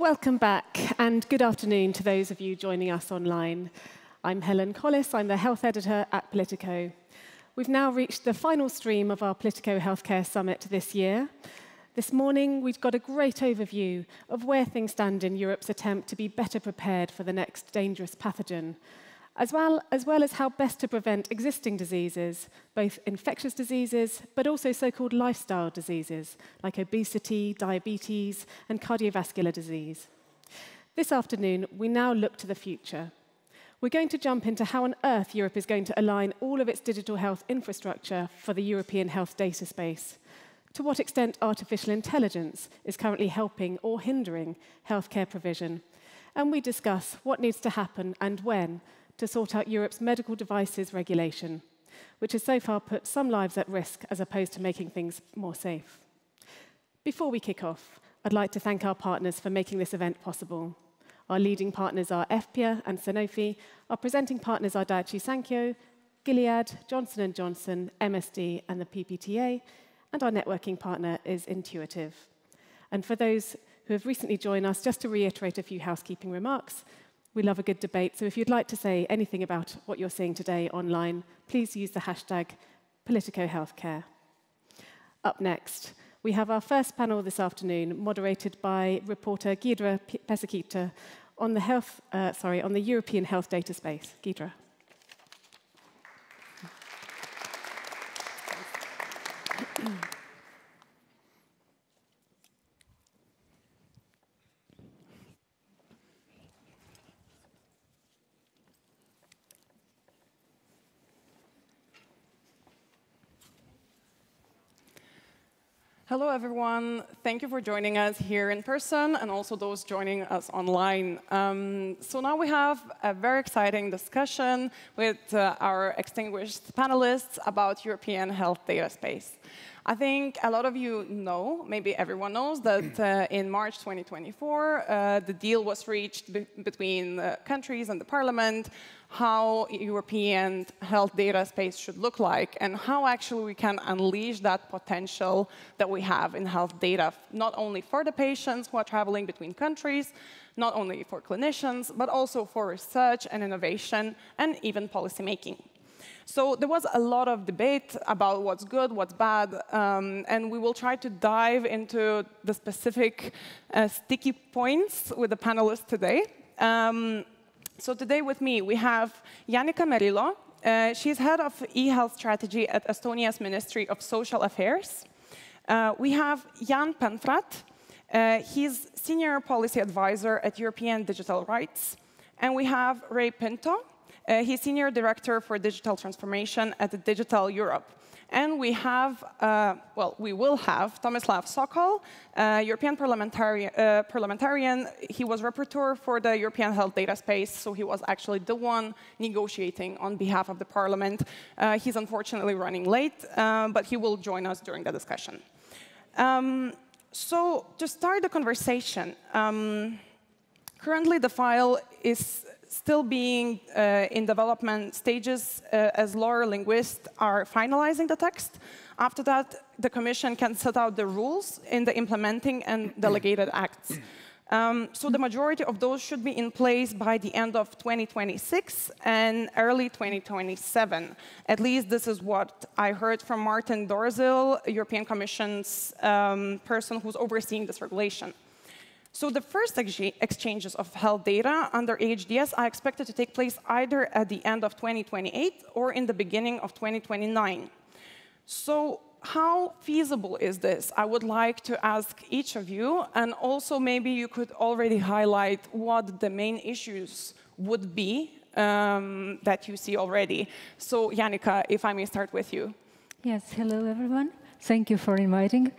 Welcome back, and good afternoon to those of you joining us online. I'm Helen Collis, I'm the Health Editor at Politico. We've now reached the final stream of our Politico Healthcare Summit this year. This morning, we've got a great overview of where things stand in Europe's attempt to be better prepared for the next dangerous pathogen, as well as how best to prevent existing diseases, both infectious diseases, but also so-called lifestyle diseases, like obesity, diabetes, and cardiovascular disease. This afternoon, we now look to the future. We're going to jump into how on earth Europe is going to align all of its digital health infrastructure for the European health data space, to what extent artificial intelligence is currently helping or hindering healthcare provision, and we discuss what needs to happen and when to sort out Europe's medical devices regulation, which has so far put some lives at risk as opposed to making things more safe. Before we kick off, I'd like to thank our partners for making this event possible. Our leading partners are FPIA and Sanofi. Our presenting partners are Daiichi Sankyo, Gilead, Johnson & Johnson, MSD, and the PPTA. And our networking partner is Intuitive. And for those who have recently joined us, just to reiterate a few housekeeping remarks, we love a good debate, so if you'd like to say anything about what you're seeing today online, please use the hashtag #PoliticoHealthcare. Up next, we have our first panel this afternoon, moderated by reporter Giedra Pesakita on the European health data space. Giedra. Hello, everyone. Thank you for joining us here in person and also those joining us online. So now we have a very exciting discussion with our distinguished panelists about European health data space. I think a lot of you know, maybe everyone knows, that in March 2024, the deal was reached between the countries and the Parliament, how European health data space should look like, and how actually we can unleash that potential that we have in health data, not only for the patients who are traveling between countries, not only for clinicians, but also for research and innovation, and even policymaking. So there was a lot of debate about what's good, what's bad, and we will try to dive into the specific sticky points with the panelists today. So today with me, we have Janika Merilo. She's head of e-health strategy at Estonia's Ministry of Social Affairs. We have Jan Penfrat. He's senior policy advisor at European Digital Rights. And we have Ray Pinto. He's Senior Director for Digital Transformation at Digital Europe. And we have, we will have Tomislav Sokol, European parliamentarian. He was rapporteur for the European health data space, so he was actually the one negotiating on behalf of the Parliament. He's unfortunately running late, but he will join us during the discussion. So to start the conversation, currently the file is still being in development stages as lawyer linguists are finalizing the text. After that, the Commission can set out the rules in the implementing and delegated acts. So the majority of those should be in place by the end of 2026 and early 2027. At least this is what I heard from Martin Dorzil, European Commission's person who's overseeing this regulation. So the first exchanges of health data under EHDS are expected to take place either at the end of 2028 or in the beginning of 2029. So how feasible is this? I would like to ask each of you, and also maybe you could already highlight what the main issues would be that you see already. So Janika, if I may start with you. Yes, hello everyone. Thank you for inviting.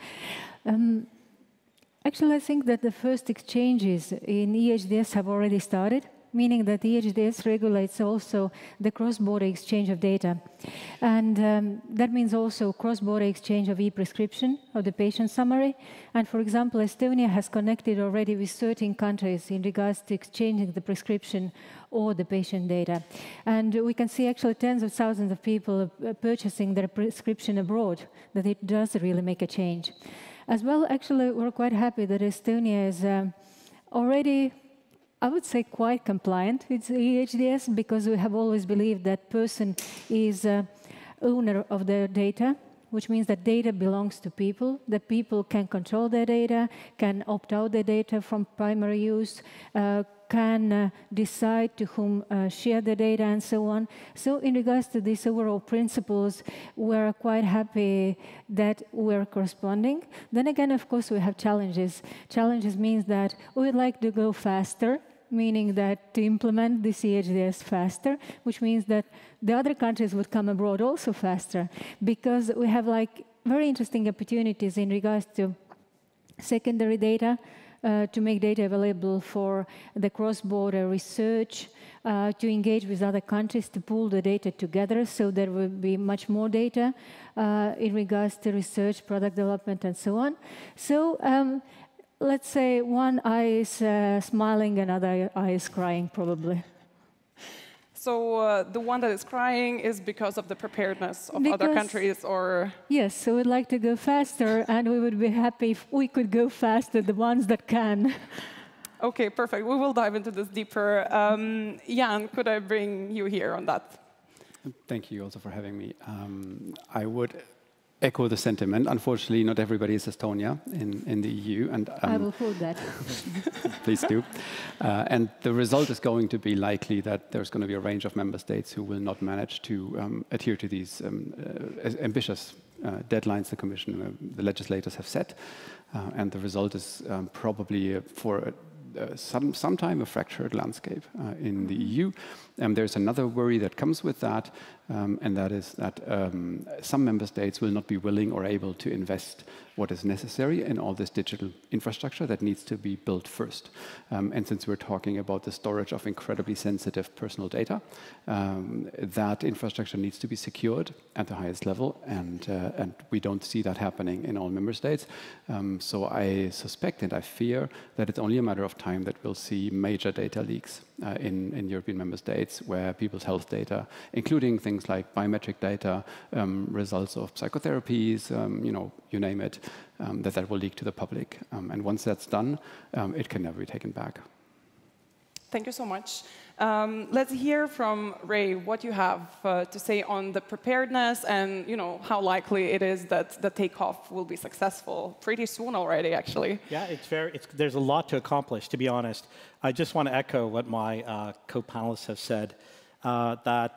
Actually, I think that the first exchanges in EHDS have already started, meaning that EHDS regulates also the cross-border exchange of data. And that means also cross-border exchange of e-prescription, of the patient summary. And for example, Estonia has connected already with 13 countries in regards to exchanging the prescription or the patient data. And we can see actually tens of thousands of people purchasing their prescription abroad, that it does really make a change. As well, actually, we're quite happy that Estonia is already, I would say, quite compliant with EHDS, because we have always believed that person is owner of their data, which means that data belongs to people, that people can control their data, can opt out their data from primary use, can decide to whom share the data, and so on. So in regards to these overall principles, we're quite happy that we're corresponding. Then again, of course, we have challenges. Challenges means that we would like to go faster, meaning that to implement the EHDS faster, which means that the other countries would come abroad also faster, because we have like very interesting opportunities in regards to secondary data, to make data available for the cross-border research, to engage with other countries, to pool the data together, so there will be much more data in regards to research, product development, and so on. So let's say one eye is smiling, another eye is crying, probably. So the one that is crying is because of the preparedness of other countries, or? Yes, so we'd like to go faster, and we would be happy if we could go faster, the ones that can. OK, perfect. We will dive into this deeper. Jan, could I bring you here on that? Thank you also for having me. I would echo the sentiment. Unfortunately, not everybody is Estonia in the EU. And I will hold that. Please do. And the result is going to be likely that there's going to be a range of member states who will not manage to adhere to these ambitious deadlines the Commission, the legislators have set. And the result is probably for sometime a fractured landscape in the EU. There's another worry that comes with that, and that is that some member states will not be willing or able to invest what is necessary in all this digital infrastructure that needs to be built first. And since we're talking about the storage of incredibly sensitive personal data, that infrastructure needs to be secured at the highest level, and we don't see that happening in all member states. So I suspect and I fear that it's only a matter of time that we'll see major data leaks in European member states, where people's health data, including things like biometric data, results of psychotherapies, you name it, that will leak to the public. And once that's done, it can never be taken back. Thank you so much. Let's hear from Ray what you have to say on the preparedness and how likely it is that the takeoff will be successful pretty soon already, actually. Yeah, there's a lot to accomplish, to be honest. I just want to echo what my co-panelists have said, that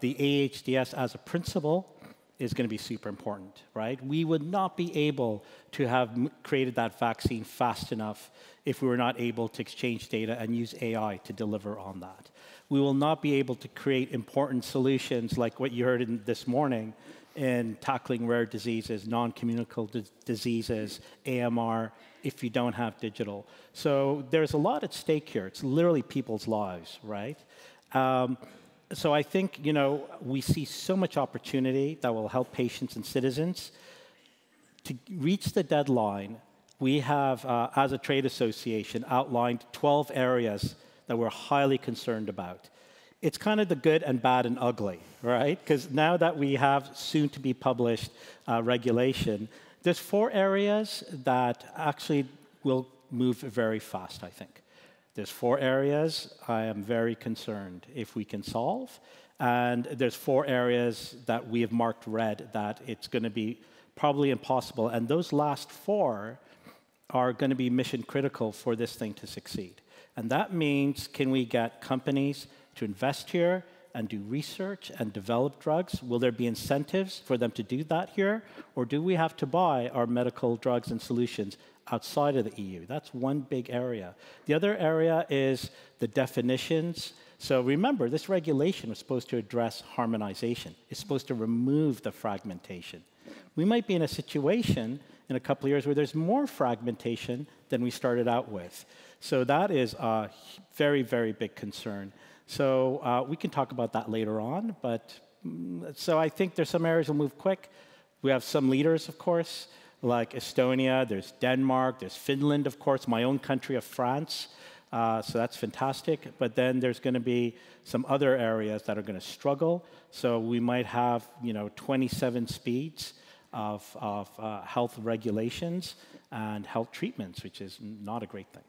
the EHDS as a principle is going to be super important, right? We would not be able to have created that vaccine fast enough if we were not able to exchange data and use AI to deliver on that. We will not be able to create important solutions like what you heard this morning in tackling rare diseases, non-communicable diseases, AMR, if you don't have digital. So there's a lot at stake here. It's literally people's lives, right? So I think, we see so much opportunity that will help patients and citizens. To reach the deadline, we have, as a trade association, outlined 12 areas that we're highly concerned about. It's kind of the good and bad and ugly, right? Because now that we have soon-to-be published regulation, there's 4 areas that actually will move very fast, I think. There's 4 areas I am very concerned if we can solve. And there's 4 areas that we have marked red that it's going to be probably impossible. And those last 4 are going to be mission critical for this thing to succeed. And that means, can we get companies to invest here and do research and develop drugs? Will there be incentives for them to do that here? Or do we have to buy our medical drugs and solutions outside of the EU? That's one big area. The other area is the definitions. So remember, this regulation was supposed to address harmonization. It's supposed to remove the fragmentation. We might be in a situation in a couple of years where there's more fragmentation than we started out with. So that is a very, very big concern. So we can talk about that later on. But so I think there's some areas that will move quick. We have some leaders, of course, like Estonia. There's Denmark. There's Finland, of course, my own country of France. So that's fantastic. But then there's going to be some other areas that are going to struggle. So we might have 27 speeds of health regulations and health treatments, which is not a great thing.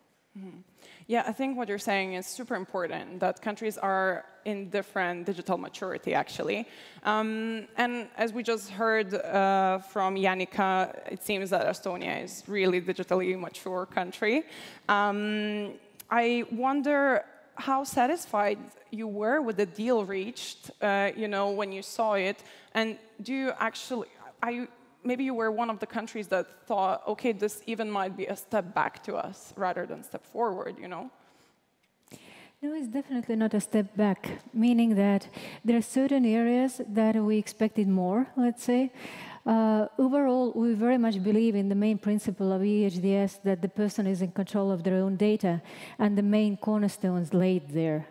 Yeah, I think what you're saying is super important, that countries are in different digital maturity, actually. And as we just heard from Janika, it seems that Estonia is really digitally mature country. I wonder how satisfied you were with the deal reached, when you saw it, and do you actually, maybe you were one of the countries that thought, okay, this even might be a step back to us rather than step forward, No, it's definitely not a step back, meaning that there are certain areas that we expected more, let's say. Overall, we very much believe in the main principle of EHDS, that the person is in control of their own data, and the main cornerstones laid there.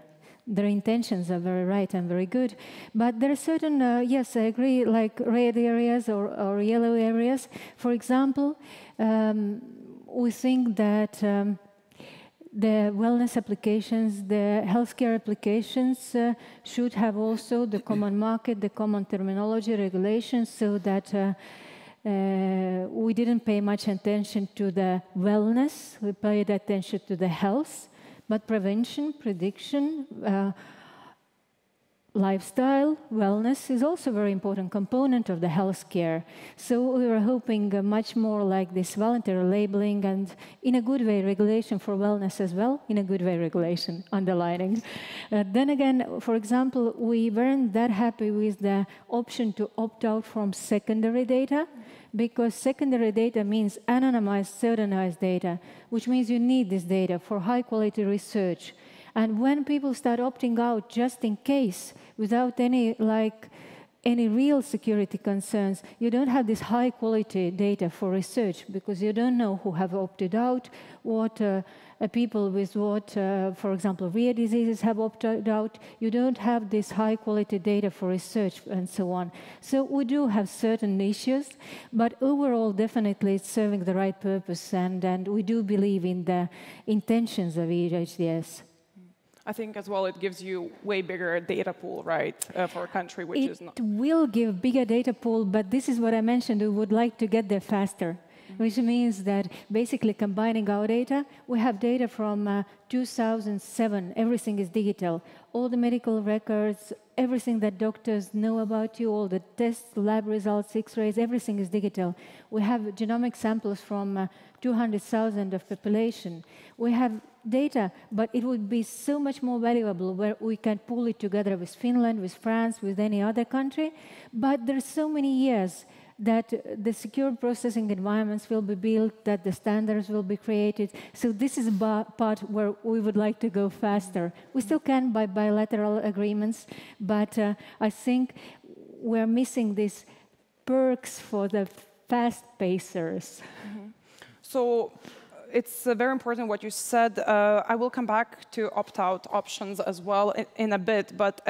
Their intentions are very right and very good, but there are certain, yes, I agree, like red areas or yellow areas. For example, we think that the wellness applications, the healthcare applications should have also the common market, the common terminology, regulations, so that we didn't pay much attention to the wellness, we paid attention to the health. But prevention, prediction, lifestyle, wellness is also a very important component of the healthcare. So we were hoping much more like this voluntary labeling and, in a good way, regulation for wellness as well, in a good way, regulation, underlining. Then again, for example, we weren't that happy with the option to opt out from secondary data, because secondary data means anonymized, pseudonymized data, which means you need this data for high-quality research. And when people start opting out just in case, without any real security concerns, you don't have this high-quality data for research, because you don't know who have opted out, what people with what, for example, rare diseases have opted out. You don't have this high-quality data for research and so on. So we do have certain issues, but overall, definitely it's serving the right purpose, and we do believe in the intentions of EHDS. I think as well it gives you way bigger data pool, right, for a country which is not... It will give bigger data pool, but this is what I mentioned, we would like to get there faster, which means that basically combining our data, we have data from 2007, everything is digital. All the medical records, everything that doctors know about you, all the tests, lab results, X-rays, everything is digital. We have genomic samples from 200,000 of population. We have data, but it would be so much more valuable where we can pull it together with Finland, with France, with any other country. But there are so many years that the secure processing environments will be built, that the standards will be created. So this is a part where we would like to go faster. We still can by bilateral agreements, but I think we're missing these perks for the fast pacers. So it's very important what you said. I will come back to opt-out options as well in a bit, but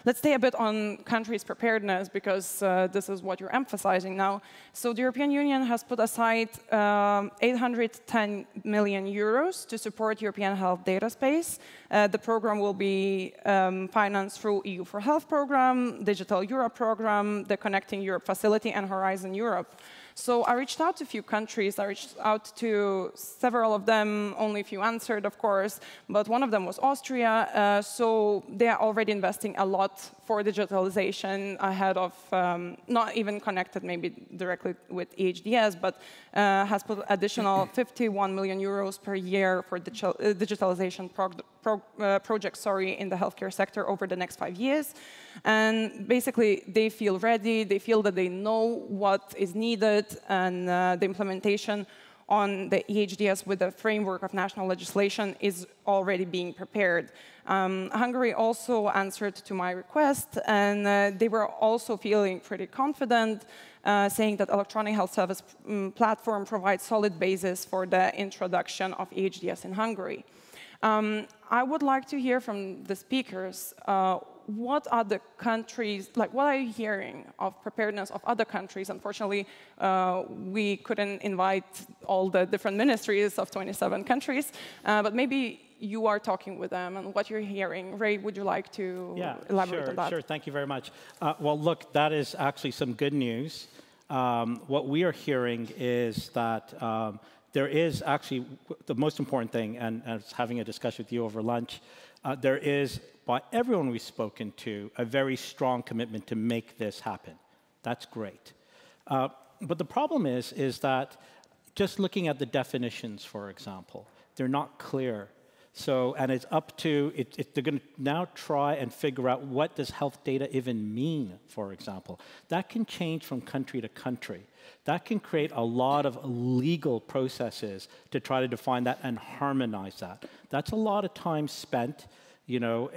let's stay a bit on countries' preparedness, because this is what you're emphasizing now. So the European Union has put aside 810 million euros to support European health data space. The program will be financed through EU for Health program, Digital Europe program, the Connecting Europe facility, and Horizon Europe. So I reached out to a few countries. I reached out to several of them. Only a few answered, of course, but one of them was Austria. So they are already investing a lot for digitalization ahead of, not even connected maybe directly with EHDS, but has put additional 51 million euros per year for digitalization projects in the healthcare sector over the next 5 years. And basically, they feel ready. They feel that they know what is needed, and the implementation on the EHDS with the framework of national legislation is already being prepared. Hungary also answered to my request, and they were also feeling pretty confident, saying that electronic health service platform provides solid basis for the introduction of EHDS in Hungary. I would like to hear from the speakers, what are the countries, what are you hearing of preparedness of other countries? Unfortunately, we couldn't invite all the different ministries of 27 countries, but maybe you are talking with them and what you're hearing. Ray, would you like to elaborate on that? Sure, thank you very much. Well, look, that is actually some good news. What we are hearing is that there is actually the most important thing, and I was having a discussion with you over lunch, there is, by everyone we've spoken to, a very strong commitment to make this happen. That's great. But the problem is that just looking at the definitions, for example, they're not clear. So, and it's up to, they're going to now try and figure out what does health data even mean, for example. That can change from country to country. That can create a lot of legal processes to try to define that and harmonize that. That's a lot of time spent, you know,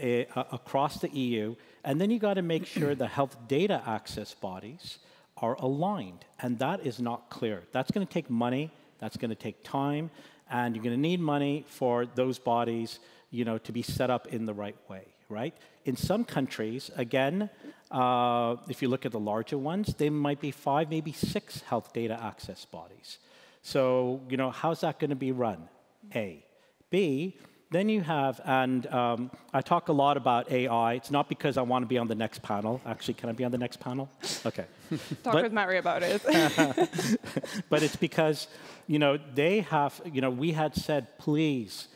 across the EU. And then you got to make sure the health data access bodies are aligned. And that is not clear. That's going to take money. That's going to take time. And you're going to need money for those bodies, you know, to be set up in the right way, right? In some countries, again, if you look at the larger ones, they might be 5, maybe 6 health data access bodies. So, you know, how's that going to be run? A. B, then you have, and I talk a lot about AI. It's not because I want to be on the next panel. Actually, can I be on the next panel? Okay. Talk with Mary about it. But it's because, you know, they have, you know, we had said, please,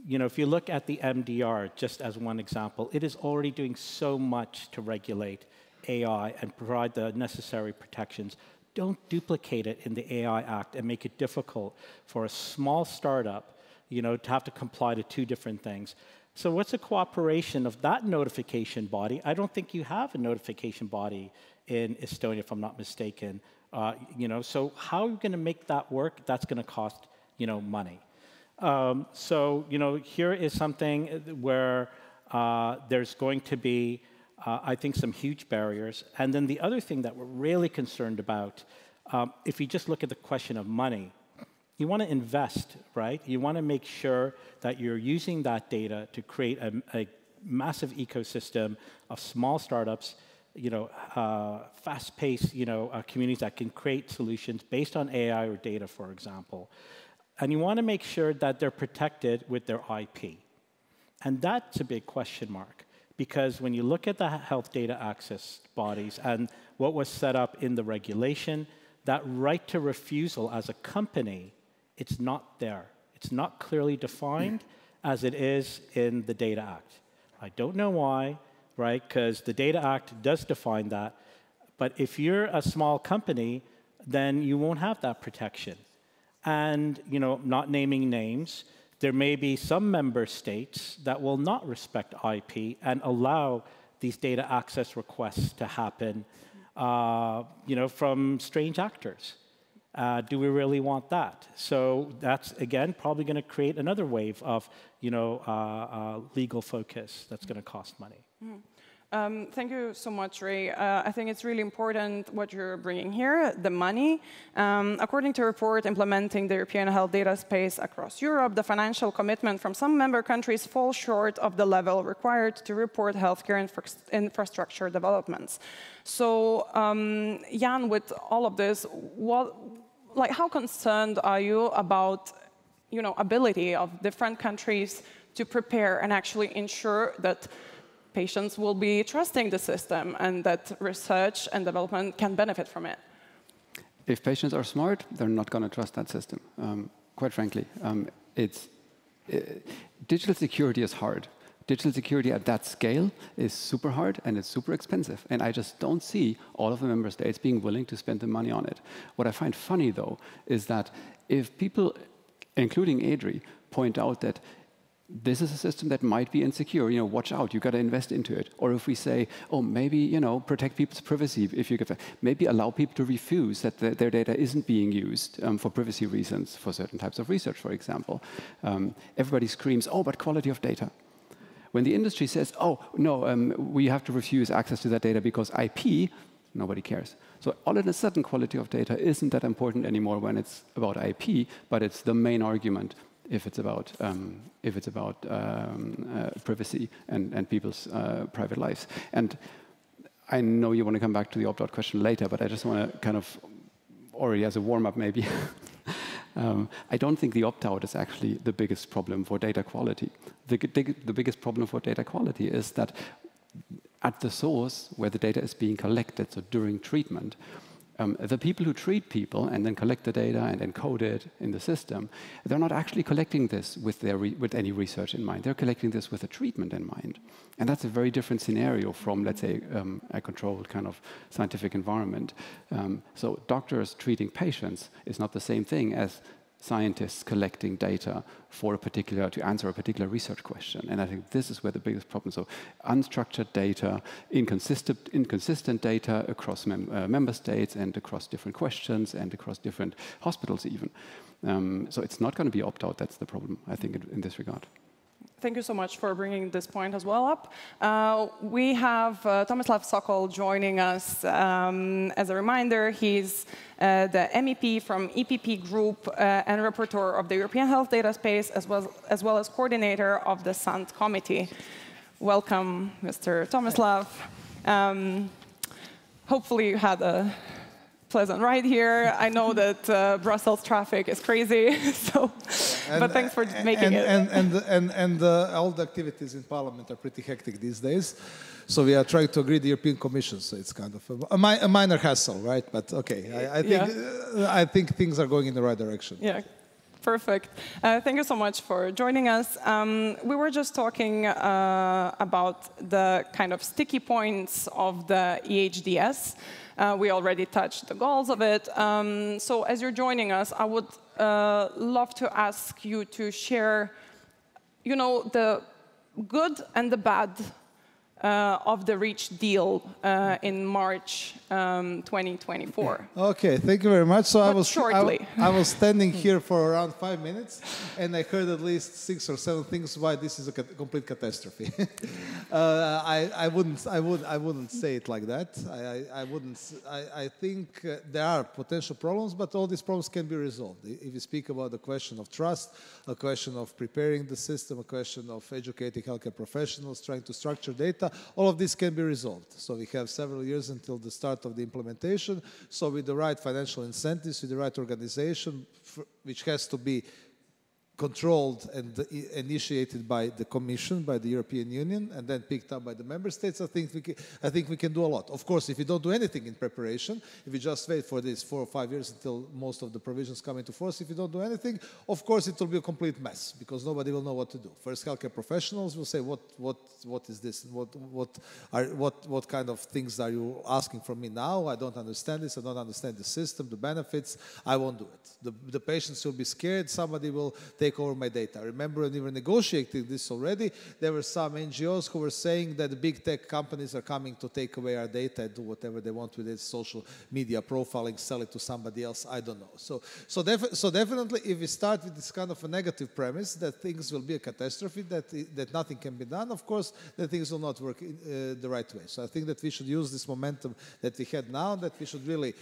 you know, if you look at the MDR, just as one example, it is already doing so much to regulate AI and provide the necessary protections. Don't duplicate it in the AI Act and make it difficult for a small startup, you know, to have to comply to 2 different things. So what's the cooperation of that notification body? I don't think you have a notification body in Estonia, if I'm not mistaken. You know, so how are you going to make that work? That's going to cost, you know, money. So, you know, here is something where there's going to be, I think, some huge barriers. And then the other thing that we're really concerned about, if you just look at the question of money, you want to invest, right? You want to make sure that you're using that data to create a massive ecosystem of small startups, you know, fast-paced, you know, communities that can create solutions based on AI or data, for example. And you want to make sure that they're protected with their IP. And that's a big question mark, because when you look at the health data access bodies and what was set up in the regulation, that right to refusal as a company, it's not there. It's not clearly defined as it is in the Data Act. I don't know why, right? Because the Data Act does define that. But if you're a small company, then you won't have that protection. And, you know, not naming names, there may be some member states that will not respect IP and allow these data access requests to happen, you know, from strange actors. Do we really want that? So that's, again, probably going to create another wave of, you know, legal focus that's going to cost money. Thank you so much, Ray. I think it's really important what you're bringing here, the money. According to a report implementing the European health data space across Europe, the financial commitment from some member countries falls short of the level required to report healthcare infrastructure developments. So, Jan, with all of this, how concerned are you about, you know, ability of different countries to prepare and actually ensure that patients will be trusting the system and that research and development can benefit from it? If patients are smart, they're not going to trust that system. Quite frankly, digital security is hard. Digital security at that scale is super hard and it's super expensive. And I just don't see all of the member states being willing to spend the money on it. What I find funny, though, is that if people, including Adri, point out that this is a system that might be insecure, you know, watch out, you got to invest into it. Or if we say, oh, maybe, you know, protect people's privacy, if you give, maybe allow people to refuse that their data isn't being used for privacy reasons for certain types of research, for example. Everybody screams, oh, but quality of data. When the industry says, oh, no, we have to refuse access to that data because IP, nobody cares. So all of a sudden, quality of data isn't that important anymore when it's about IP, but it's the main argument if it's about privacy and people's private lives. And I know you want to come back to the opt-out question later, but I just want to kind of, already as a warm-up maybe, I don't think the opt-out is actually the biggest problem for data quality. The biggest problem for data quality is that at the source where the data is being collected, so during treatment, The people who treat people and then collect the data and encode it in the system, they're not actually collecting this with any research in mind. They're collecting this with a treatment in mind. And that's a very different scenario from, let's say, a controlled kind of scientific environment. So doctors treating patients is not the same thing as scientists collecting data to answer a particular research question. And I think this is where the biggest problem. So unstructured data, inconsistent data across member states and across different questions and across different hospitals even. So it's not going to be opt-out. That's the problem, I think, in this regard. Thank you so much for bringing this point as well up. We have Tomislav Sokol joining us. As a reminder, he's the MEP from EPP Group and rapporteur of the European Health Data Space, as well as coordinator of the Sant Committee. Welcome, Mr. Tomislav. Hopefully you had a pleasant ride here. I know that Brussels traffic is crazy, but thanks for making it. And all the activities in Parliament are pretty hectic these days. So we are trying to agree the European Commission. So it's kind of a minor hassle, right? But okay, I think things are going in the right direction. Yeah. Perfect. Thank you so much for joining us. We were just talking about the kind of sticky points of the EHDS. We already touched the goals of it. So as you're joining us, I would love to ask you to share, the good and the bad of the reached deal in March 2024. Okay, thank you very much. So I was standing here for around 5 minutes, and I heard at least 6 or 7 things why this is a complete catastrophe. I wouldn't say it like that. I think there are potential problems, but all these problems can be resolved. If you speak about the question of trust, a question of preparing the system, a question of educating healthcare professionals, trying to structure data, all of this can be resolved. So we have several years until the start of the implementation. So with the right financial incentives, with the right organization, which has to be controlled and initiated by the Commission, by the European Union, and then picked up by the member states, I think we can do a lot. Of course, if you don't do anything in preparation, if you just wait for this 4 or 5 years until most of the provisions come into force, if you don't do anything, of course it will be a complete mess, because nobody will know what to do. First, healthcare professionals will say, what is this? What kind of things are you asking from me now? I don't understand this. I don't understand the system, the benefits. I won't do it. The patients will be scared. Somebody will take over my data. I remember when we were negotiating this already, there were some NGOs who were saying that the big tech companies are coming to take away our data and do whatever they want with it, social media profiling, sell it to somebody else, I don't know. So definitely, if we start with this kind of a negative premise that things will be a catastrophe, that nothing can be done, of course, that things will not work the right way. So I think that we should use this momentum that we had now, that we should really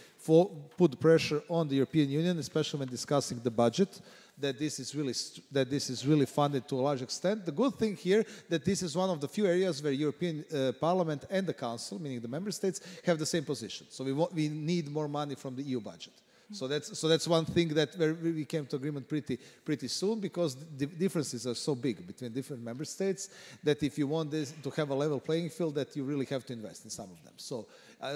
put pressure on the European Union, especially when discussing the budget, that this is really funded to a large extent. The good thing here that this is one of the few areas where European Parliament and the Council, meaning the member states, have the same position. So we need more money from the EU budget. So that's one thing that we came to agreement pretty soon, because the differences are so big between different member states that if you want this to have a level playing field, that you really have to invest in some of them. So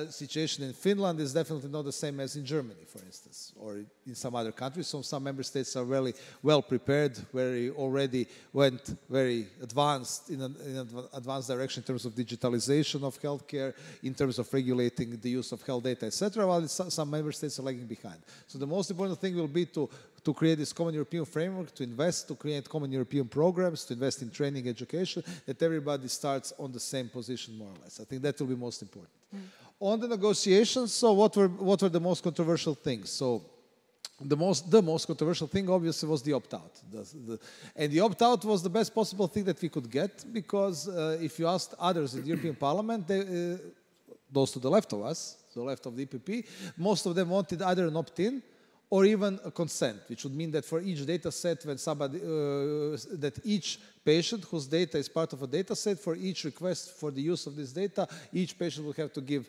situation in Finland is definitely not the same as in Germany, for instance, or in some other countries. So some member states are really well prepared, already went very advanced in an advanced direction in terms of digitalization of healthcare, in terms of regulating the use of health data, etc., while some member states are lagging behind. So the most important thing will be to create this common European framework, to invest, to create common European programs, to invest in training, education, that everybody starts on the same position, more or less. I think that will be most important. On the negotiations, so what were the most controversial things? So the most controversial thing, obviously, was the opt-out. And the opt-out was the best possible thing that we could get, because if you asked others in the European Parliament, those to the left of us, to the left of the EPP, most of them wanted either an opt-in or even a consent, which would mean that for each data set, when somebody, that each patient whose data is part of a data set, for each request for the use of this data, each patient will have to give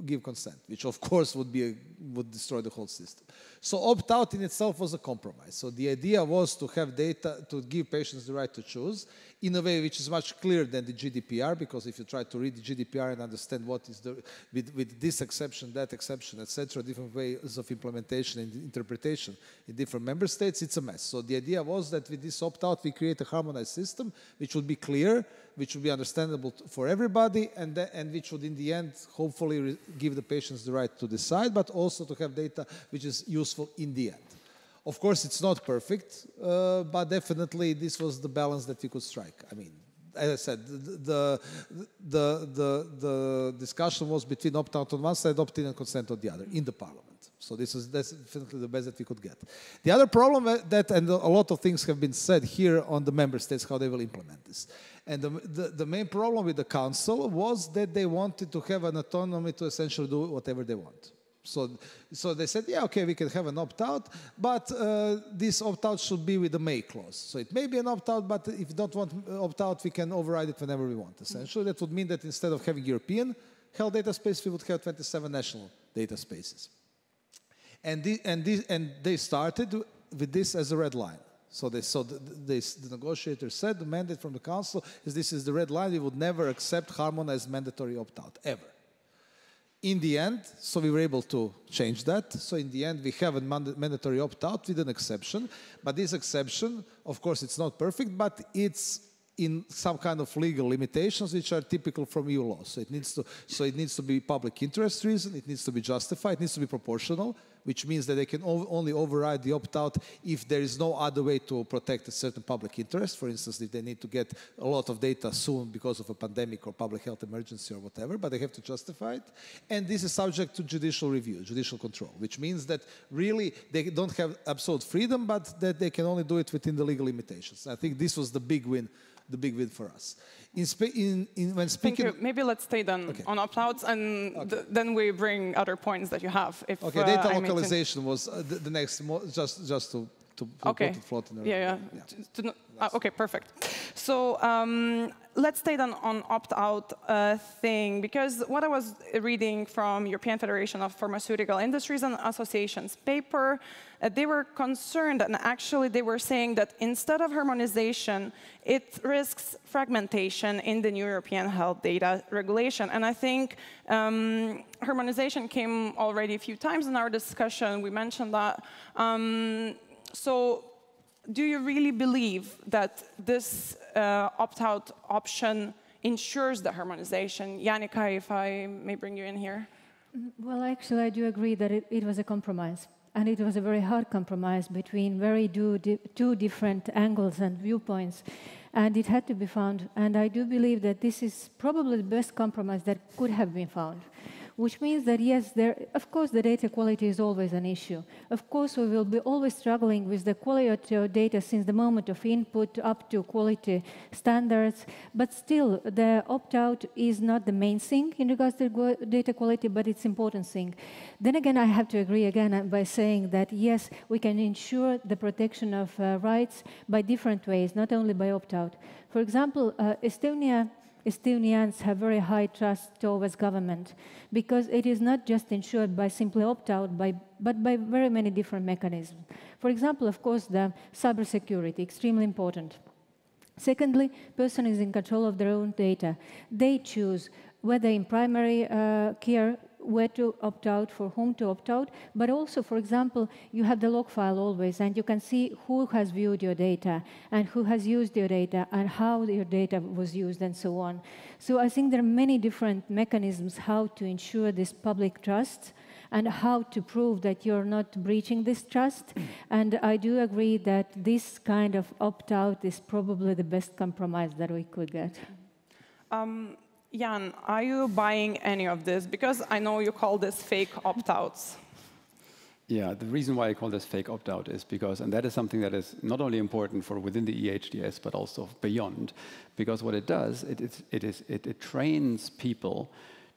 give consent, which of course would destroy the whole system. So opt-out in itself was a compromise. So the idea was to have data, to give patients the right to choose in a way which is much clearer than the GDPR, because if you try to read the GDPR and understand what is the, with this exception, that exception, etc., different ways of implementation and interpretation in different member states, it's a mess. So the idea was that with this opt-out, we create a harmonized system which would be clear, which would be understandable for everybody, and which would in the end hopefully give the patients the right to decide, but also to have data which is useful in the end. Of course, it's not perfect, but definitely this was the balance that we could strike. I mean, as I said, the discussion was between opt-out on one side, opt-in and consent on the other, in the parliament. So that's definitely the best that we could get. The other problem and a lot of things have been said here on the member states, how they will implement this. And the main problem with the council was that they wanted to have an autonomy to essentially do whatever they want. So they said, yeah, okay, we can have an opt-out, but this opt-out should be with the may clause. So it may be an opt-out, but if you don't want opt-out, we can override it whenever we want. Essentially, that would mean that instead of having European health data space, we would have 27 national data spaces. And they started with this as a red line. So the negotiators said the mandate from the council is this is the red line. We would never accept harmonized mandatory opt-out, ever. In the end, so we were able to change that. So in the end, we have a mandatory opt-out with an exception. But this exception, of course, it's not perfect, but it's in some kind of legal limitations which are typical from EU law. So it needs to be public interest reason, it needs to be justified, it needs to be proportional, which means that they can only override the opt-out if there is no other way to protect a certain public interest. For instance, if they need to get a lot of data soon because of a pandemic or public health emergency or whatever, but they have to justify it. And this is subject to judicial review, judicial control, which means that really they don't have absolute freedom, but that they can only do it within the legal limitations. I think this was the big win for us. When speaking, thank you. Maybe let's stay then on opt-outs, and then we bring other points that you have. If, data localization was the next, just to put it float in the okay, perfect. So let's stay then on opt-out thing, because what I was reading from European Federation of Pharmaceutical Industries and Associations paper, they were concerned, and actually they were saying that instead of harmonization, it risks fragmentation in the new European health data regulation. And I think harmonization came already a few times in our discussion. We mentioned that. So do you really believe that this opt-out option ensures the harmonization? Janika, if I may bring you in here. Well, actually, I do agree that it was a compromise. And it was a very hard compromise between two different angles and viewpoints. And it had to be found. And I do believe that this is probably the best compromise that could have been found. Which means that, yes, of course, the data quality is always an issue. Of course, we will be always struggling with the quality of data since the moment of input up to quality standards. But still, the opt-out is not the main thing in regards to data quality, but it's an important thing. Then again, I have to agree again by saying that, yes, we can ensure the protection of rights by different ways, not only by opt-out. For example, Estonians have very high trust towards government because it is not just ensured by simply opt-out, but by very many different mechanisms. For example, of course, the cybersecurity, extremely important. Secondly, person is in control of their own data. They choose whether in primary care, where to opt out, for whom to opt out, but also, for example, you have the log file always, and you can see who has viewed your data, and who has used your data, and how your data was used, and so on. So I think there are many different mechanisms how to ensure this public trust, and how to prove that you're not breaching this trust. And I do agree that this kind of opt-out is probably the best compromise that we could get. Jan, are you buying any of this? Because I know you call this fake opt-outs. Yeah, the reason why I call this fake opt-out is because, and that is something that is not only important for within the EHDS, but also beyond, because what it does, it trains people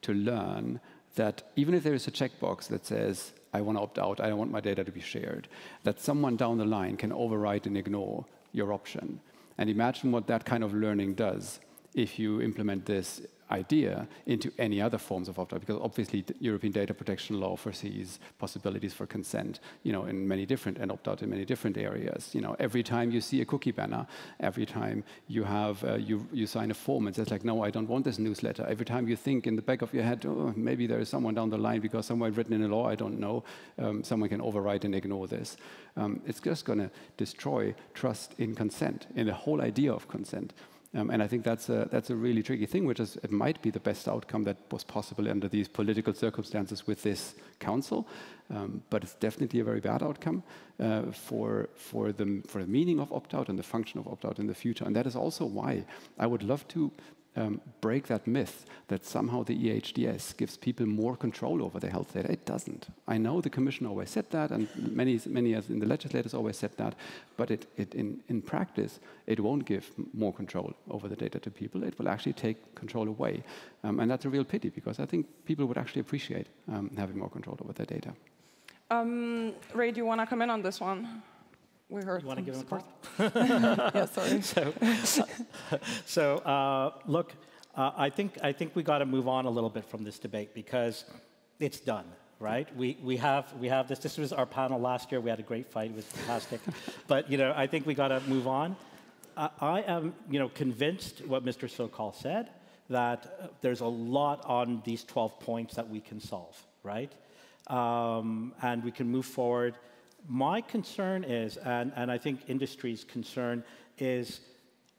to learn that even if there is a checkbox that says, I want to opt out, I don't want my data to be shared, that someone down the line can override and ignore your option. And imagine what that kind of learning does if you implement this idea into any other forms of opt-out, because obviously the European data protection law foresees possibilities for consent, in many different, and opt-out in many different areas. Every time you see a cookie banner, every time you have you sign a form and says like, no, I don't want this newsletter. Every time you think in the back of your head, oh, maybe there is someone down the line because somewhere written in a law, I don't know, someone can override and ignore this. It's just going to destroy trust in consent, in the whole idea of consent. And I think that's a really tricky thing, which is it might be the best outcome that was possible under these political circumstances with this council, but it's definitely a very bad outcome for the meaning of opt-out and the function of opt-out in the future. And that is also why I would love to break that myth that somehow the EHDS gives people more control over their health data. It doesn't. I know the Commission always said that, and many in the legislators always said that, but in practice, it won't give more control over the data to people. It will actually take control away. And that's a real pity, because I think people would actually appreciate having more control over their data. Ray, do you want to come in on this one? We heard. You want to give him a call? Yeah, sorry. Look, I think we got to move on a little bit from this debate, because it's done, right? We have this. This was our panel last year. We had a great fight. It was fantastic. But I think we got to move on. I am convinced what Mr. Sokol said, that there's a lot on these 12 points that we can solve, right? And we can move forward. My concern is, and I think industry's concern is,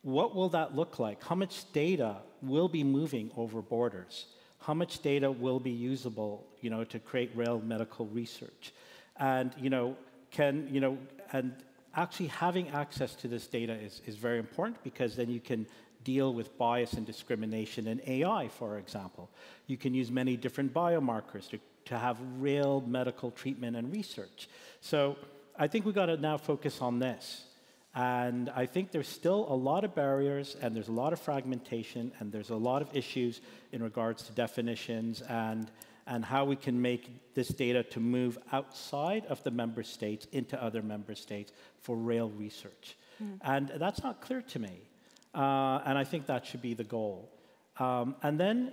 what will that look like? How much data will be moving over borders? How much data will be usable, to create real medical research? And and actually having access to this data is very important, because then you can deal with bias and discrimination in AI, for example. You can use many different biomarkers to have real medical treatment and research. So I think we've got to now focus on this. And I think there's still a lot of barriers, and there's a lot of fragmentation, and there's a lot of issues in regards to definitions and how we can make this data to move outside of the member states into other member states for real research. And that's not clear to me. And I think that should be the goal. And then,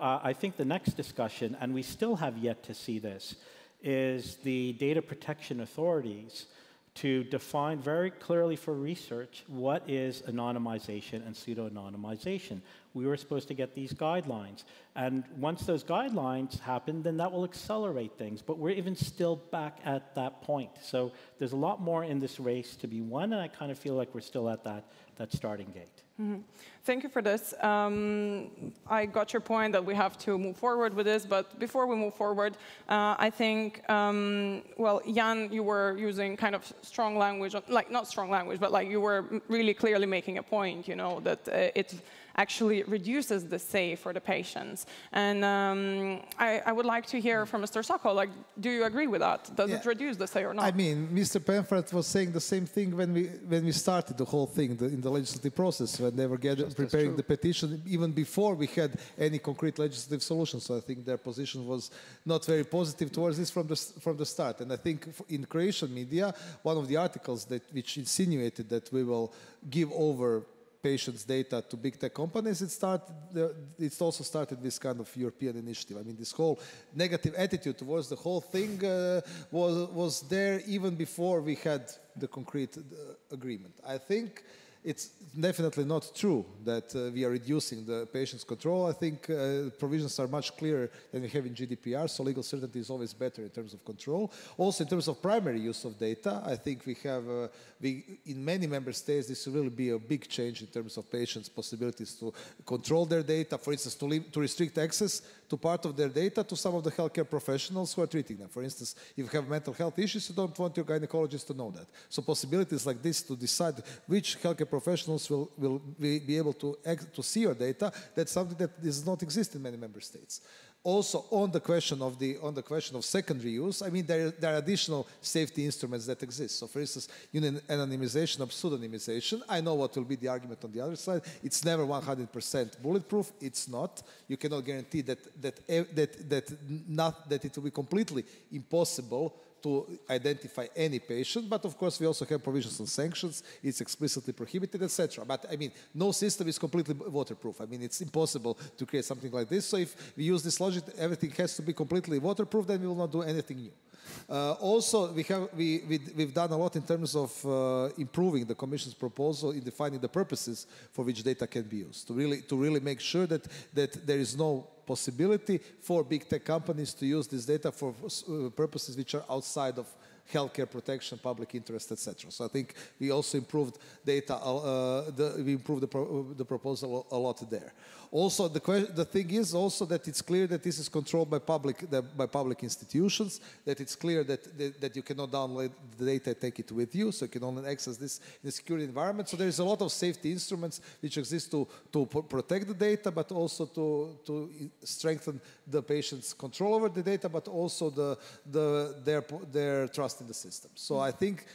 I think the next discussion, and we still have yet to see this, is the data protection authorities to define very clearly for research what is anonymization and pseudo-anonymization. We were supposed to get these guidelines. And once those guidelines happen, then that will accelerate things. But we're even still back at that point. So there's a lot more in this race to be won, and I kind of feel like we're still at that starting gate. Mm-hmm. Thank you for this. I got your point that we have to move forward with this, but before we move forward, I think, well, Jan, you were using kind of strong language, like not strong language, but like you were really clearly making a point, that it actually reduces the say for the patients. And I would like to hear from Mr. Sokol, like, do you agree with that? Does it reduce the say or not? I mean, Mr. Penford was saying the same thing when we started the whole thing in the legislative process, when they were preparing the petition, even before we had any concrete legislative solution. So I think their position was not very positive towards this from the start. And I think in Croatian media, one of the articles which insinuated that we will give over patients' data to big tech companies, it also started this kind of European initiative. I mean, this whole negative attitude towards the whole thing was there even before we had the concrete agreement. I think it's definitely not true that we are reducing the patient's control. I think provisions are much clearer than we have in GDPR, so legal certainty is always better in terms of control. Also, in terms of primary use of data, I think we have, in many member states, this will really be a big change in terms of patients' possibilities to control their data, for instance, to restrict access to part of their data to some of the healthcare professionals who are treating them. For instance, if you have mental health issues, you don't want your gynecologist to know that. So possibilities like this to decide which healthcare professionals will be able to see your data, that's something that does not exist in many member states. Also, on the question of secondary use, I mean, there are additional safety instruments that exist. So, for instance, anonymization or pseudonymization. I know what will be the argument on the other side. It's never 100% bulletproof. It's not. You cannot guarantee that it will be completely impossible to identify any patient, but of course we also have provisions on sanctions. It's explicitly prohibited, etc. But I mean, no system is completely waterproof. I mean, it's impossible to create something like this. So if we use this logic, everything has to be completely waterproof, then we will not do anything new. Also, we've done a lot in terms of improving the Commission's proposal in defining the purposes for which data can be used, to really make sure that there is no possibility for big tech companies to use this data for purposes which are outside of healthcare protection, public interest, etc. So I think we also improved data. We improved the proposal a lot there. Also, the thing is also that it's clear that this is controlled by public institutions. That it's clear that you cannot download the data and take it with you, so you can only access this in a secure environment. So there is a lot of safety instruments which exist to protect the data, but also to strengthen the patient's control over the data, but also their trust in the system. So I think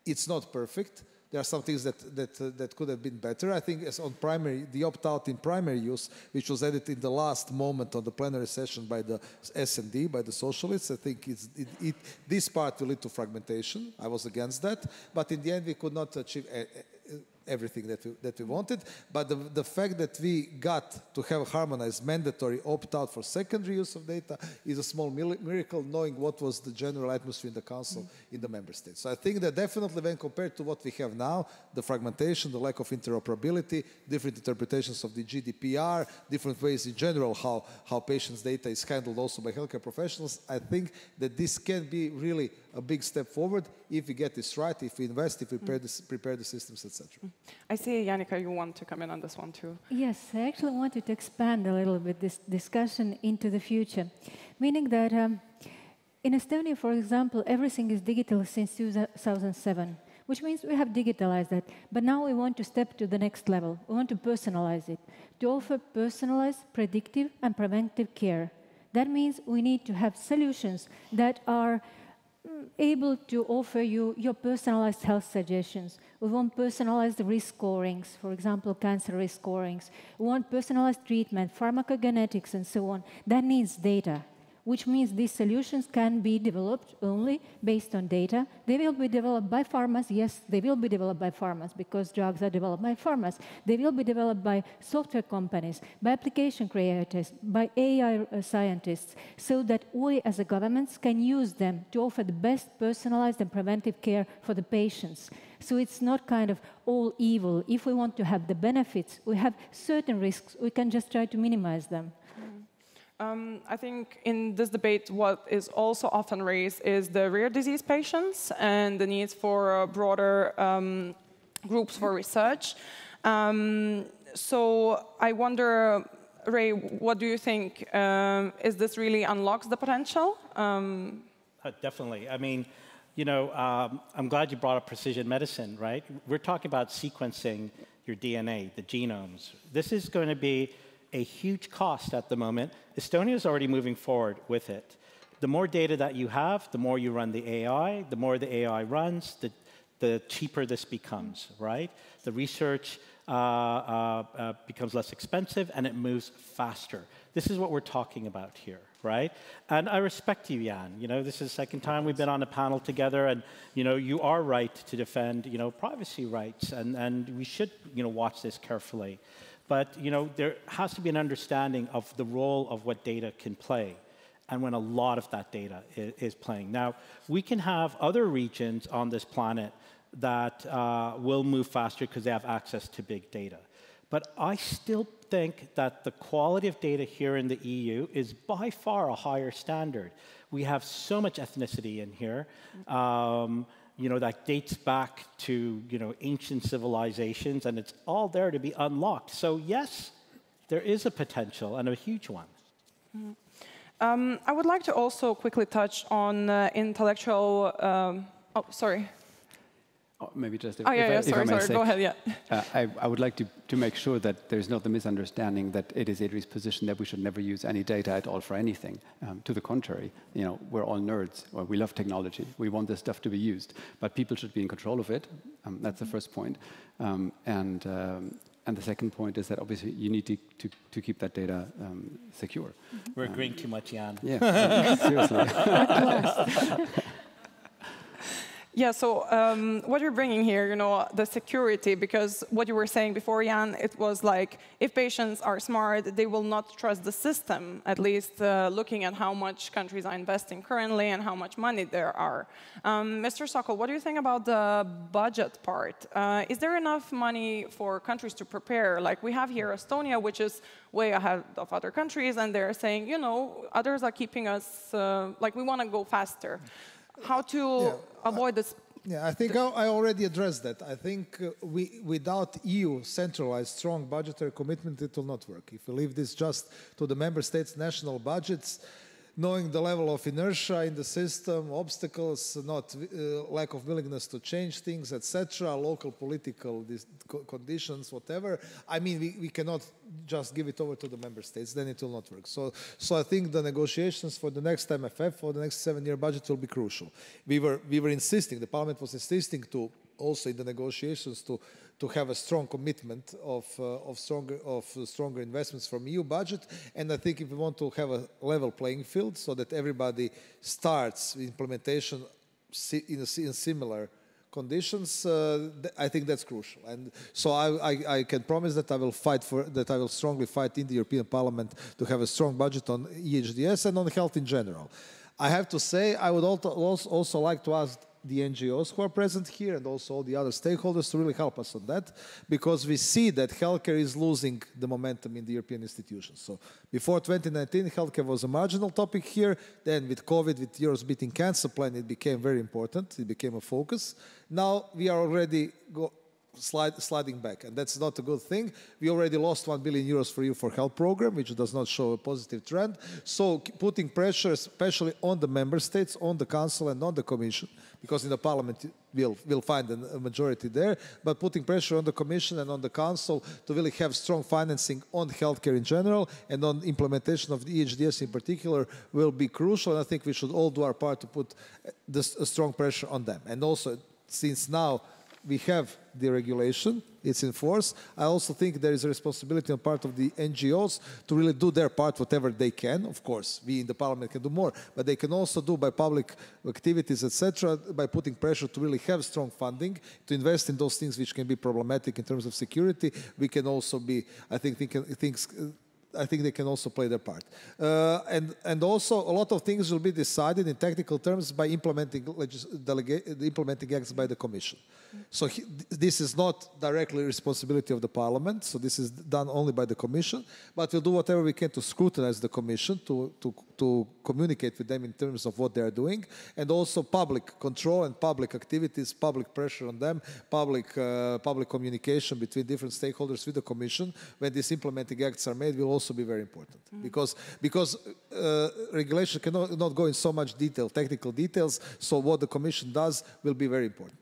it's not perfect. There are some things that could have been better. I think as on primary, the opt-out in primary use, which was added in the last moment of the plenary session by the S&D, by the socialists, I think this part will lead to fragmentation. I was against that. But in the end, we could not achieve everything that we wanted. But the fact that we got to have harmonized mandatory opt-out for secondary use of data is a small miracle, knowing what was the general atmosphere in the Council in the Member States. So I think that definitely when compared to what we have now, the fragmentation, the lack of interoperability, different interpretations of the GDPR, different ways in general how patients' data is handled also by healthcare professionals, I think that this can be really a big step forward if we get this right, if we invest, if we prepare the systems, etc. I see, Janica, you want to come in on this one too. Yes, I actually wanted to expand a little bit this discussion into the future, meaning that in Estonia, for example, everything is digital since 2007, which means we have digitalized that. But now we want to step to the next level. We want to personalize it, to offer personalized, predictive, and preventive care. That means we need to have solutions that are able to offer you your personalized health suggestions. We want personalized risk scorings, for example, cancer risk scorings. We want personalized treatment, pharmacogenetics, and so on. That needs data, which means these solutions can be developed only based on data. They will be developed by pharmas. Yes, they will be developed by pharmas because drugs are developed by pharmas. They will be developed by software companies, by application creators, by AI scientists, so that we as a governments can use them to offer the best personalized and preventive care for the patients. So it's not kind of all evil. If we want to have the benefits, we have certain risks. We can just try to minimize them. I think in this debate, what is also often raised is the rare disease patients and the needs for broader groups for research. So I wonder, Ray, what do you think? Is this really unlocks the potential? Definitely. I mean, you know, I'm glad you brought up precision medicine, right? We're talking about sequencing your DNA, the genomes. This is going to be a huge cost at the moment. Estonia is already moving forward with it. The more data that you have, the more you run the AI, the more the AI runs, the cheaper this becomes, right? The research becomes less expensive and it moves faster. This is what we're talking about here, right? And I respect you, Jan. You know, this is the second time we've been on a panel together, and you know, you are right to defend, you know, privacy rights, and we should, you know, watch this carefully. But you know, there has to be an understanding of the role of what data can play, and when a lot of that data is playing. Now, we can have other regions on this planet that will move faster because they have access to big data. But I still think that the quality of data here in the EU is by far a higher standard. We have so much ethnicity in here. You know, that dates back to, you know, ancient civilizations, and it's all there to be unlocked. So yes, there is a potential, and a huge one. I would like to also quickly touch on intellectual, oh, sorry. Oh, maybe just if, sorry, go ahead, yeah. I would like to make sure that there's not the misunderstanding that it is Adri's position that we should never use any data at all for anything. To the contrary, you know, we're all nerds, or we love technology. We want this stuff to be used, but people should be in control of it. That's the first point. And the second point is that obviously you need to keep that data secure. We're agreeing too much, Jan. Yeah, seriously. Yeah, so what you're bringing here, you know, the security, because what you were saying before, Jan, it was like, if patients are smart, they will not trust the system, at least looking at how much countries are investing currently and how much money there are. Mr. Sokol, what do you think about the budget part? Is there enough money for countries to prepare? Like we have here Estonia, which is way ahead of other countries, and they're saying, you know, others are keeping us, like we want to go faster. How to avoid this? Yeah, I think I already addressed that. I think without EU centralized strong budgetary commitment, it will not work. If we leave this just to the member states' national budgets, knowing the level of inertia in the system, obstacles, lack of willingness to change things, etc., local political conditions, whatever. I mean, we cannot just give it over to the member states, then it will not work. So I think the negotiations for the next MFF, for the next 7-year budget will be crucial. We were insisting, the Parliament was insisting to also in the negotiations to have a strong commitment of stronger investments from EU budget. And I think if we want to have a level playing field so that everybody starts implementation in similar conditions, I think that's crucial. And so I can promise that I will strongly fight in the European Parliament to have a strong budget on EHDS and on health in general. I have to say, I would also like to ask the NGOs who are present here and also all the other stakeholders to really help us on that, because we see that healthcare is losing the momentum in the European institutions. So before 2019, healthcare was a marginal topic here. Then with COVID, with Europe's beating cancer plan, it became very important. It became a focus. Now we are already sliding back, and that's not a good thing. We already lost 1 billion euros for EU for Health program, which does not show a positive trend. So putting pressure, especially on the member states, on the Council and on the Commission, because in the Parliament we'll find a majority there, but putting pressure on the Commission and on the Council to really have strong financing on healthcare in general and on implementation of the EHDS in particular will be crucial. And I think we should all do our part to put a strong pressure on them. And also, since now we have the regulation, it's in force, I also think there is a responsibility on part of the NGOs to really do their part, whatever they can. Of course, we in the Parliament can do more, but they can also do by public activities, etc., by putting pressure to really have strong funding, to invest in those things which can be problematic in terms of security. We can also be, I think they can also play their part. And also, a lot of things will be decided in technical terms by implementing acts by the Commission. So this is not directly responsibility of the Parliament, so this is done only by the Commission, but we'll do whatever we can to scrutinize the Commission, to communicate with them in terms of what they are doing, and also public control and public activities, public pressure on them, public communication between different stakeholders with the Commission when these implementing acts are made will also be very important. Because regulation cannot go in so much detail, technical details, so what the Commission does will be very important.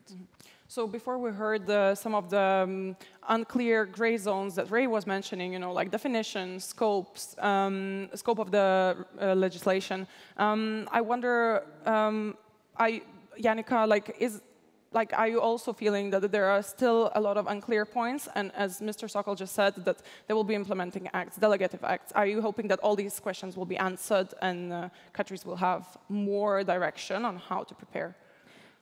So before we heard some of the unclear gray zones that Ray was mentioning, you know, like definitions, scopes, scope of the legislation. I wonder, Janica, are you also feeling that there are still a lot of unclear points? And as Mr. Sokol just said, that there will be implementing acts, delegative acts. Are you hoping that all these questions will be answered and countries will have more direction on how to prepare?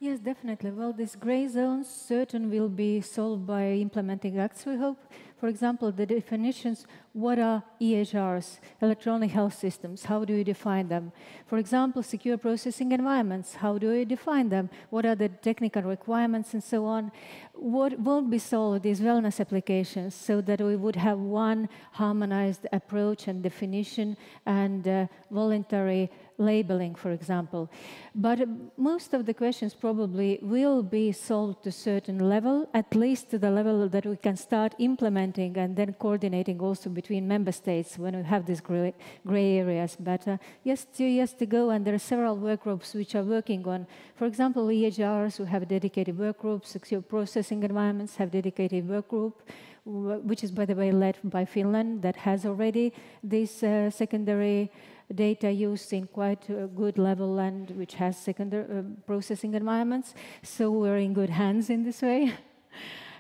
Yes, definitely. Well, these gray zones certainly will be solved by implementing acts, we hope. For example, the definitions, what are EHRs, electronic health systems, how do you define them? For example, secure processing environments, how do you define them? What are the technical requirements and so on? What will be solved is wellness applications, so that we would have one harmonized approach and definition and voluntary labeling, for example. But most of the questions probably will be solved to a certain level, at least to the level that we can start implementing and then coordinating also between member states when we have these gray areas. But yes, 2 years to go, and there are several work groups which are working on, for example, EHRs who have dedicated work groups, secure processing environments have dedicated work group, which is, by the way, led by Finland, that has already this secondary data used in quite a good level and which has secondary processing environments. So we're in good hands in this way.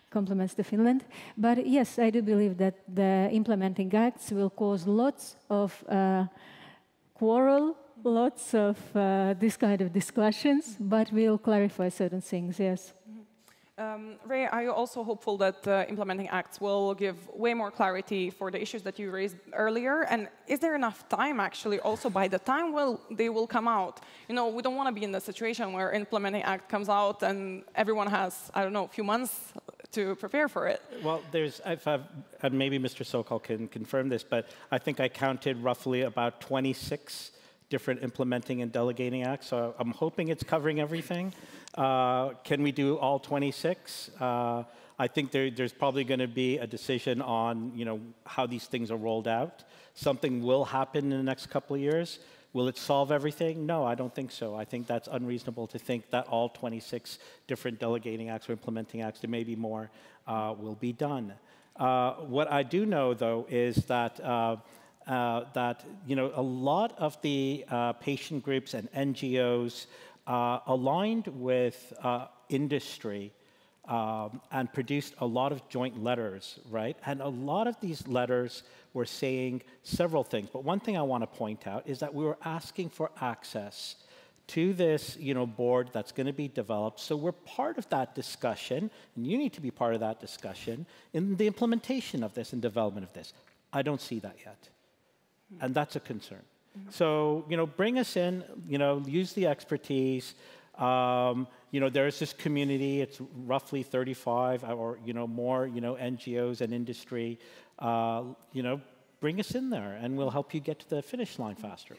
Compliments to Finland. But yes, I do believe that the implementing acts will cause lots of quarrel lots of this kind of discussions, but we'll clarify certain things, yes. Ray, are you also hopeful that implementing acts will give way more clarity for the issues that you raised earlier? And is there enough time, actually, also by the time they will come out? You know, we don't want to be in the situation where implementing act comes out and everyone has, I don't know, a few months to prepare for it. Well, and maybe Mr. Sokol can confirm this, but I think I counted roughly about 26 different implementing and delegating acts. So I'm hoping it's covering everything. Can we do all 26? I think there's probably going to be a decision on, you know, how these things are rolled out. Something will happen in the next couple of years. Will it solve everything? No, I don't think so. I think that's unreasonable to think that all 26 different delegating acts or implementing acts, there may be more, will be done. What I do know, though, is that you know, a lot of the patient groups and NGOs aligned with industry and produced a lot of joint letters, right? And a lot of these letters were saying several things. But one thing I want to point out is that we were asking for access to this, you know, board that's going to be developed. So we're part of that discussion, and you need to be part of that discussion in the implementation of this and development of this. I don't see that yet. And that's a concern. So, you know, bring us in, you know, use the expertise. You know, there is this community, it's roughly 35 or, you know, more, you know, NGOs and industry. You know, bring us in there and we'll help you get to the finish line faster.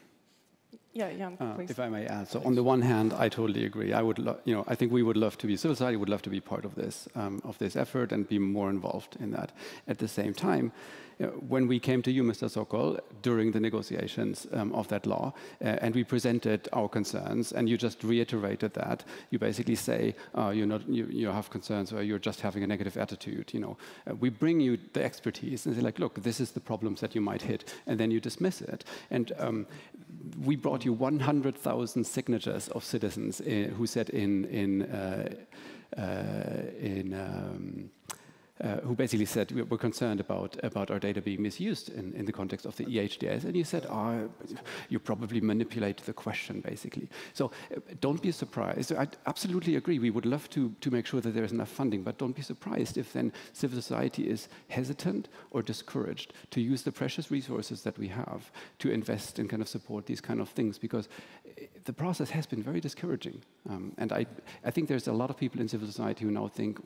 Yeah, Jan, please. If I may add, so on the one hand, I totally agree. I would, you know, I think we would love to be, civil society would love to be part of this effort and be more involved in that. At the same time, you know, when we came to you, Mr. Sokol, during the negotiations of that law, and we presented our concerns, and you just reiterated that, you basically say you have concerns or you're just having a negative attitude. You know, we bring you the expertise and say like, look, this is the problems that you might hit, and then you dismiss it. And we brought you 100,000 signatures of citizens who said who basically said we're concerned about our data being misused in the context of the EHDS, and you said, you probably manipulate the question, basically. So don't be surprised. I absolutely agree. We would love to make sure that there is enough funding, but don't be surprised if then civil society is hesitant or discouraged to use the precious resources that we have to invest and kind of support these kind of things, because the process has been very discouraging. And I think there's a lot of people in civil society who now think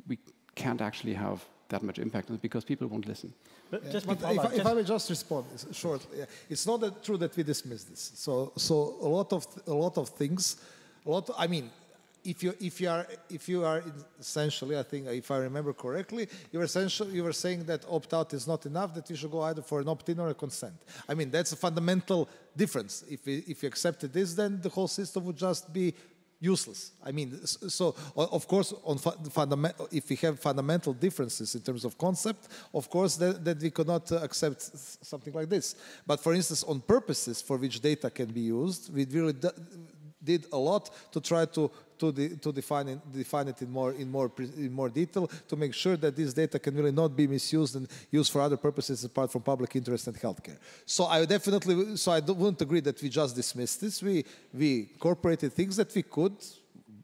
we can't actually have that much impact on it because people won't listen. But if I may just respond shortly, it's not true that we dismiss this. So a lot of things, I mean, if you are essentially, I think, if I remember correctly, you were saying that opt-out is not enough, that we should go either for an opt-in or a consent. I mean, that's a fundamental difference. If you accepted this, then the whole system would just be useless. I mean, so of course, if we have fundamental differences in terms of concept, of course, that we could not accept something like this. But for instance, on purposes for which data can be used, we really did a lot to try to define it in more detail, to make sure that this data can really not be misused and used for other purposes apart from public interest and healthcare. So I wouldn't agree that we just dismissed this. We incorporated things that we could,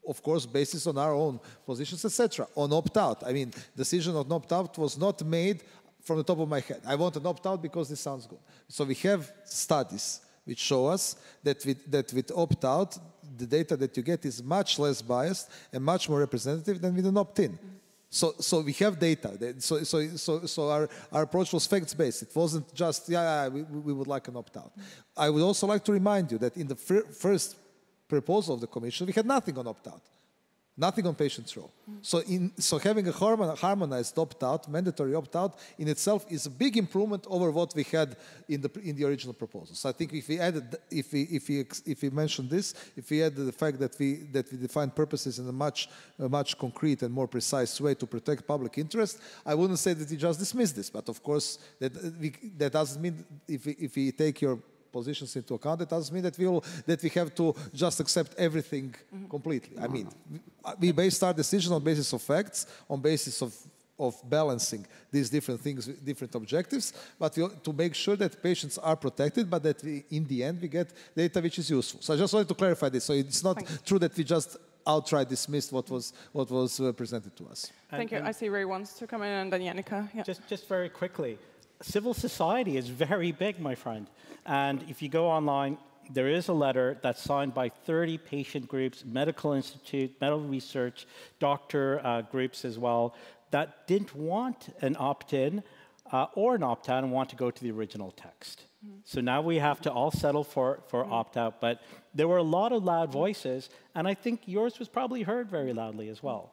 of course, based on our own positions, etc. On opt-out, I mean, decision on opt-out was not made from the top of my head. I want an opt-out because this sounds good. So we have studies which show us that with opt-out, the data that you get is much less biased and much more representative than with an opt-in. So we have data. So our approach was facts-based. It wasn't just, we would like an opt-out. I would also like to remind you that in the first proposal of the Commission, we had nothing on opt-out. Nothing on patient's role. So having a harmonized opt-out, mandatory opt-out, in itself is a big improvement over what we had in the original proposal. So I think if we added, if we mentioned this, if we added the fact that we define purposes in a much concrete and more precise way to protect public interest, I wouldn't say that we just dismiss this. But of course, that doesn't mean if we take your positions into account, that doesn't mean that we have to just accept everything completely. I mean, we based our decision on basis of facts, on basis of balancing these different things, different objectives, but to make sure that patients are protected, but that in the end we get data which is useful. So I just wanted to clarify this. So it's not true that we just outright dismissed what was presented to us. Thank you. I see Ray wants to come in, and then Yannicka. Yeah. Just very quickly, civil society is very big, my friend. And if you go online, there is a letter that's signed by 30 patient groups, medical institute, medical research, doctor groups as well, that didn't want an opt-in or an opt-out and want to go to the original text. So now we have to all settle for opt-out. But there were a lot of loud voices, and I think yours was probably heard very loudly as well.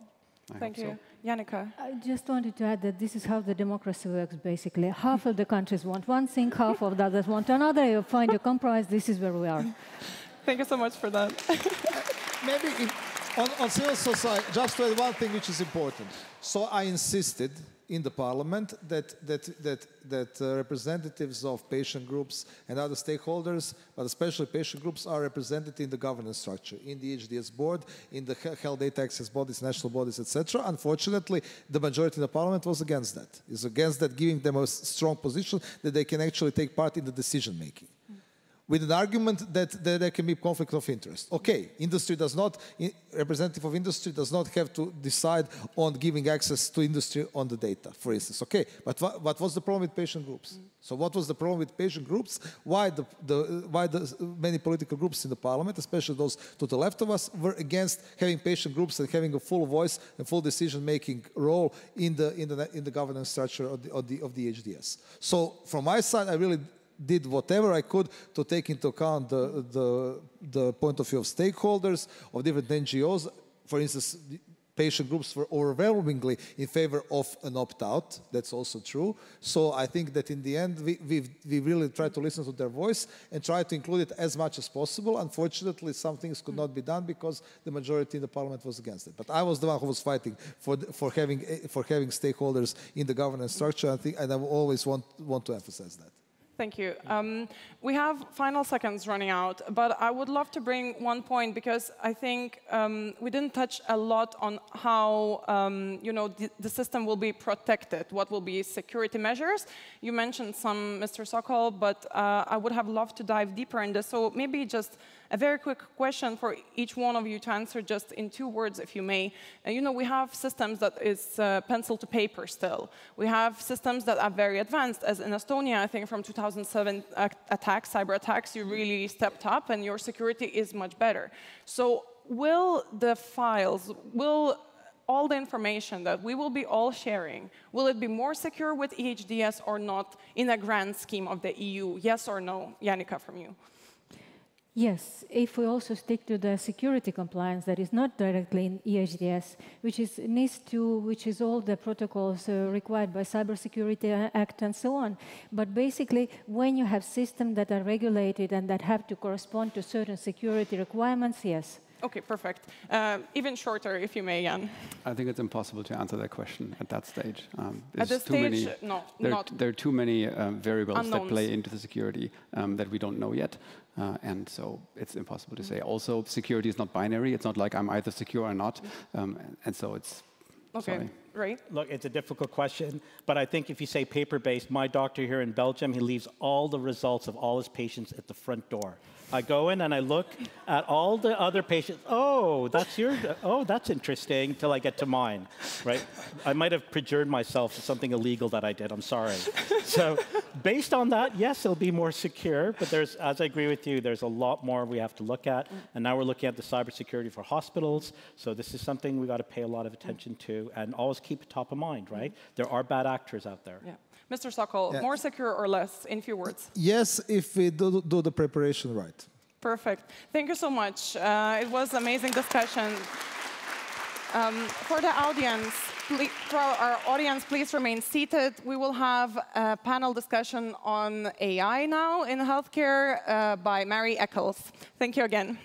Thank you. Yannicka. I just wanted to add that this is how the democracy works, basically. Half of the countries want one thing, half of the others want another. You find a compromise. This is where we are. Thank you so much for that. Maybe on civil society, just to add one thing which is important. So I insisted in the parliament that representatives of patient groups and other stakeholders, but especially patient groups, are represented in the governance structure, in the HDS board, in the health data access bodies, national bodies, etc. Unfortunately, the majority in the parliament was against that. Is against that, giving them a strong position that they can actually take part in the decision making, with an argument that there can be conflict of interest. Okay, industry does not, representative of industry does not have to decide on giving access to industry on the data, for instance. Okay, but what was the problem with patient groups? So what was the problem with patient groups? Why the many political groups in the parliament, especially those to the left of us, were against having patient groups and having a full voice and full decision-making role in the governance structure of the HDS. So from my side, I really did whatever I could to take into account the point of view of stakeholders, of different NGOs. For instance, patient groups were overwhelmingly in favor of an opt-out. That's also true. So I think that in the end, we really tried to listen to their voice and try to include it as much as possible. Unfortunately, some things could not be done because the majority in the parliament was against it. But I was the one who was fighting for having stakeholders in the governance structure, and I always want to emphasize that. Thank you. We have final seconds running out, but I would love to bring one point because I think we didn't touch a lot on how the system will be protected, what will be security measures. You mentioned some, Mr. Sokol, but I would have loved to dive deeper in this. So maybe just a very quick question for each one of you to answer just in 2 words, if you may. We have systems that is pencil to paper still. We have systems that are very advanced, as in Estonia, I think from 2007 attacks, cyber attacks, you really stepped up and your security is much better. So will the files, will all the information that we will be all sharing, will it be more secure with EHDS or not in a grand scheme of the EU? Yes or no? Yannicka, from you. Yes, if we also stick to the security compliance that is not directly in EHDS, which is NIS2, which is all the protocols required by Cybersecurity Act and so on. But basically, when you have systems that are regulated and that have to correspond to certain security requirements, yes. Okay, perfect. Even shorter, if you may, Jan. I think it's impossible to answer that question at that stage. At this stage, no, there are too many variables unknowns that play into the security that we don't know yet. And so it's impossible to say. Also, security is not binary. It's not like I'm either secure or not. And so it's, okay. Right. Look, it's a difficult question, but I think if you say paper-based, my doctor here in Belgium, he leaves all the results of all his patients at the front door. I go in and I look at all the other patients. Oh, that's interesting, till I get to mine, right? I might have perjured myself to something illegal that I did. I'm sorry. So based on that, yes, it'll be more secure, but as I agree with you, there's a lot more we have to look at. And now we're looking at the cybersecurity for hospitals. So this is something we got to pay a lot of attention to and always keep it top of mind, right? There are bad actors out there. Yeah. Mr. Sokol, more secure or less, in few words? Yes, if we do the preparation right. Perfect. Thank you so much. It was an amazing discussion. For the audience, for our audience, please remain seated. We will have a panel discussion on AI now in healthcare by Mary Eccles. Thank you again.